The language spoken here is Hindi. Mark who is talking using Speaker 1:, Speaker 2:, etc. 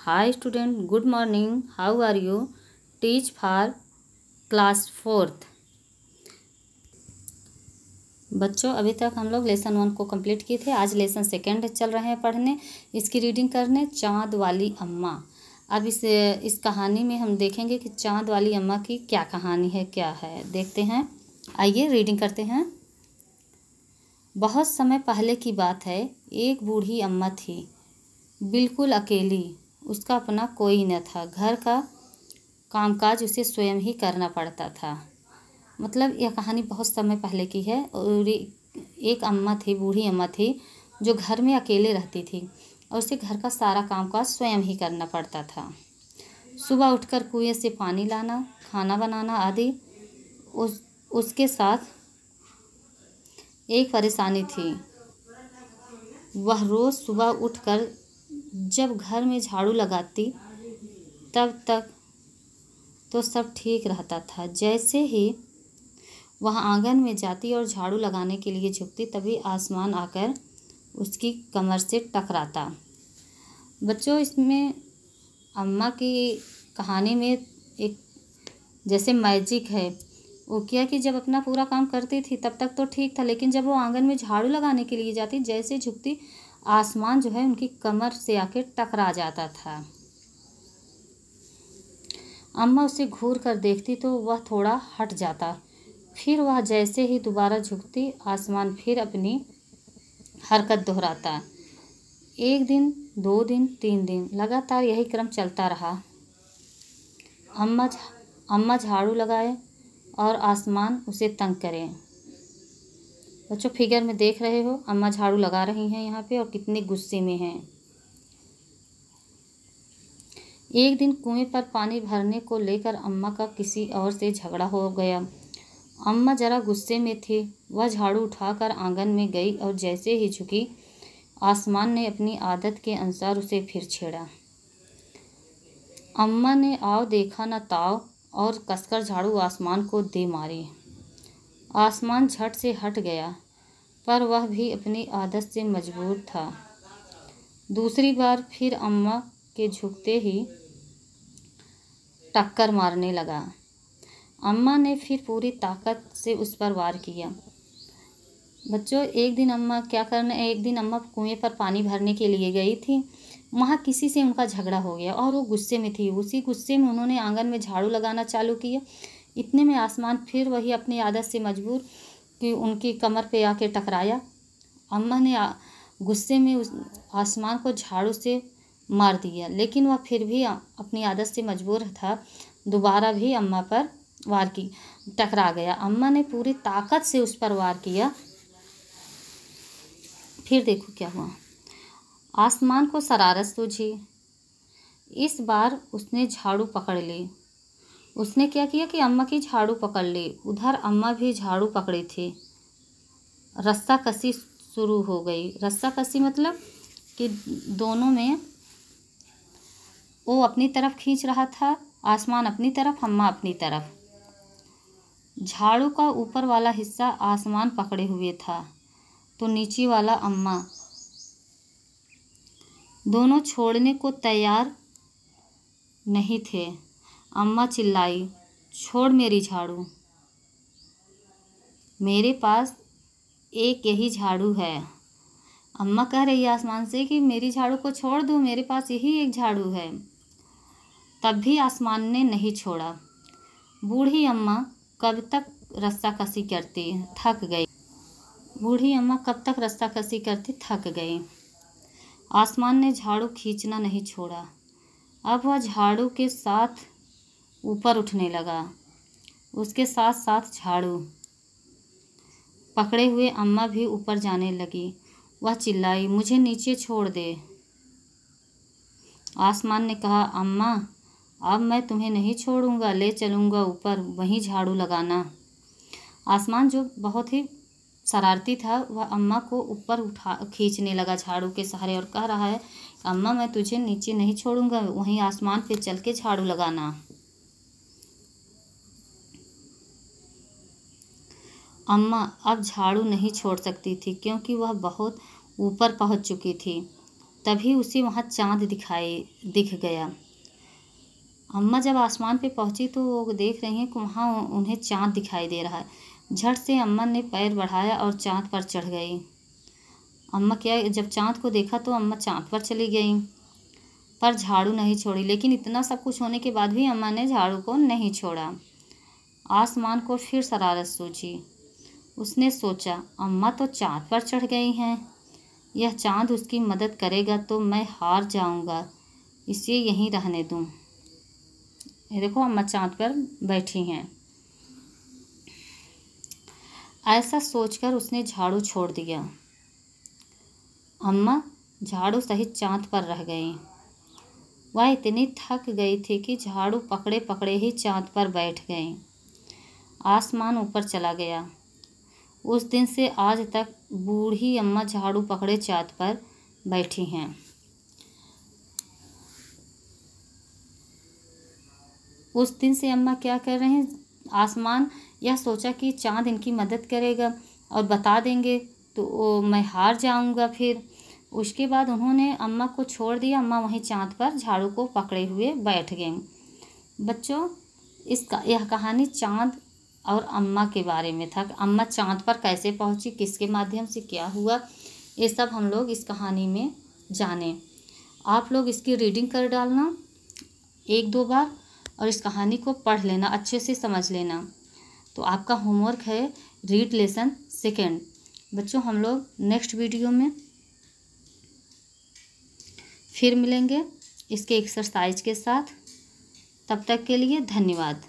Speaker 1: Hi student, good morning. How are you? Teach for class 4th. बच्चों अभी तक हम लोग लेसन 1 को कंप्लीट किए थे। आज लेसन 2 चल रहे हैं पढ़ने। इसकी रीडिंग करने चाँद वाली अम्मा। अब इस कहानी में हम देखेंगे कि चाँद वाली अम्मा की क्या कहानी है, क्या है, देखते हैं। आइए रीडिंग करते हैं। बहुत समय पहले की बात है। एक बूढ़ी अम्मा थी, बिल्कुल अकेली। उसका अपना कोई न था। घर का कामकाज उसे स्वयं ही करना पड़ता था। मतलब यह कहानी बहुत समय पहले की है। और एक अम्मा थी, बूढ़ी अम्मा थी, जो घर में अकेले रहती थी और उसे घर का सारा कामकाज स्वयं ही करना पड़ता था। सुबह उठकर कुएं से पानी लाना, खाना बनाना आदि। उसके साथ एक परेशानी थी। वह रोज़ सुबह उठकर जब घर में झाड़ू लगाती तब तक तो सब ठीक रहता था। जैसे ही वह आंगन में जाती और झाड़ू लगाने के लिए झुकती, तभी आसमान आकर उसकी कमर से टकराता। बच्चों, इसमें अम्मा की कहानी में एक जैसे मैजिक है। वो क्या कि जब अपना पूरा काम करती थी तब तक तो ठीक था, लेकिन जब वो आंगन में झाड़ू लगाने के लिए जाती, जैसे झुकती, आसमान जो है उनकी कमर से आके टकरा जाता था। अम्मा उसे घूर कर देखती तो वह थोड़ा हट जाता। फिर वह जैसे ही दोबारा झुकती, आसमान फिर अपनी हरकत दोहराता। 1 दिन, 2 दिन, 3 दिन लगातार यही क्रम चलता रहा। अम्मा झाड़ू लगाए और आसमान उसे तंग करे। बच्चों, फिगर में देख रहे हो, अम्मा झाड़ू लगा रही हैं यहाँ पे और कितने गुस्से में हैं। एक दिन कुएं पर पानी भरने को लेकर अम्मा का किसी और से झगड़ा हो गया। अम्मा जरा गुस्से में थी। वह झाड़ू उठाकर आंगन में गई और जैसे ही झुकी, आसमान ने अपनी आदत के अनुसार उसे फिर छेड़ा। अम्मा ने आओ देखा न ताव और कसकर झाड़ू आसमान को दे मारी। आसमान झट से हट गया, पर वह भी अपनी आदत से मजबूर था। दूसरी बार फिर अम्मा के झुकते ही टक्कर मारने लगा। अम्मा ने फिर पूरी ताकत से उस पर वार किया। बच्चों, एक दिन अम्मा कुएं पर पानी भरने के लिए गई थी। वहाँ किसी से उनका झगड़ा हो गया और वो गुस्से में थी। उसी गुस्से में उन्होंने आंगन में झाड़ू लगाना चालू किया। इतने में आसमान फिर वही अपनी आदत से मजबूर कि उनकी कमर पे आके टकराया। अम्मा ने गुस्से में उस आसमान को झाड़ू से मार दिया, लेकिन वह फिर भी अपनी आदत से मजबूर था। दोबारा भी अम्मा पर वार की, टकरा गया। अम्मा ने पूरी ताकत से उस पर वार किया। फिर देखो क्या हुआ। आसमान को शरारत सूझी। इस बार उसने झाड़ू पकड़ ली। उसने क्या किया कि अम्मा की झाड़ू पकड़ ली। उधर अम्मा भी झाड़ू पकड़ी थी। रस्सा कसी शुरू हो गई। रस्सा कसी मतलब कि दोनों में, वो अपनी तरफ खींच रहा था, आसमान अपनी तरफ, अम्मा अपनी तरफ। झाड़ू का ऊपर वाला हिस्सा आसमान पकड़े हुए था तो नीचे वाला अम्मा। दोनों छोड़ने को तैयार नहीं थे। अम्मा चिल्लाई, छोड़ मेरी झाड़ू, मेरे पास एक यही झाड़ू है। अम्मा कह रही है आसमान से कि मेरी झाड़ू को छोड़ दो, मेरे पास यही एक झाड़ू है। तब भी आसमान ने नहीं छोड़ा। बूढ़ी अम्मा कब तक रस्साकसी करती, थक गई। बूढ़ी अम्मा कब तक रस्साकसी करती, थक गई। आसमान ने झाड़ू खींचना नहीं छोड़ा। अब वह झाड़ू के साथ ऊपर उठने लगा, उसके साथ साथ झाड़ू पकड़े हुए अम्मा भी ऊपर जाने लगी। वह चिल्लाई, मुझे नीचे छोड़ दे। आसमान ने कहा, अम्मा अब मैं तुम्हें नहीं छोड़ूंगा, ले चलूँगा ऊपर, वहीं झाड़ू लगाना। आसमान जो बहुत ही शरारती था, वह अम्मा को ऊपर खींचने लगा झाड़ू के सहारे और कह रहा है, अम्मा मैं तुझे नीचे नहीं छोड़ूंगा, वहीं आसमान पे चल के झाड़ू लगाना। अम्मा अब झाड़ू नहीं छोड़ सकती थी, क्योंकि वह बहुत ऊपर पहुंच चुकी थी। तभी उसे वहाँ चाँद दिख गया। अम्मा जब आसमान पे पहुँची तो वो देख रही हैं कि वहाँ उन्हें चाँद दिखाई दे रहा है। झट से अम्मा ने पैर बढ़ाया और चाँद पर चढ़ गई। जब चाँद को देखा तो अम्मा चाँद पर चली गई, पर झाड़ू नहीं छोड़ी। लेकिन इतना सब कुछ होने के बाद भी अम्मा ने झाड़ू को नहीं छोड़ा। आसमान को फिर शरारत सूझी। उसने सोचा, अम्मा तो चाँद पर चढ़ गई हैं, यह चाँद उसकी मदद करेगा तो मैं हार जाऊंगा, इसे यहीं रहने दूं। ये देखो अम्मा चाँद पर बैठी हैं। ऐसा सोचकर उसने झाड़ू छोड़ दिया। अम्मा झाड़ू सहित चाँद पर रह गई। वह इतनी थक गई थी कि झाड़ू पकड़े पकड़े ही चाँद पर बैठ गई। आसमान ऊपर चला गया। उस दिन से आज तक बूढ़ी अम्मा झाड़ू पकड़े चाँद पर बैठी हैं। उस दिन से अम्मा क्या कर रहे हैं, आसमान यह सोचा कि चाँद इनकी मदद करेगा और बता देंगे तो मैं हार जाऊंगा। फिर उसके बाद उन्होंने अम्मा को छोड़ दिया। अम्मा वहीं चाँद पर झाड़ू को पकड़े हुए बैठ गईं। बच्चों, यह कहानी चाँद और अम्मा के बारे में था। अम्मा चाँद पर कैसे पहुंची, किसके माध्यम से क्या हुआ, ये सब हम लोग इस कहानी में जाने। आप लोग इसकी रीडिंग कर डालना 1-2 बार और इस कहानी को पढ़ लेना, अच्छे से समझ लेना। तो आपका होमवर्क है रीड लेसन सेकेंड। बच्चों, हम लोग नेक्स्ट वीडियो में फिर मिलेंगे इसके एक्सरसाइज के साथ। तब तक के लिए धन्यवाद।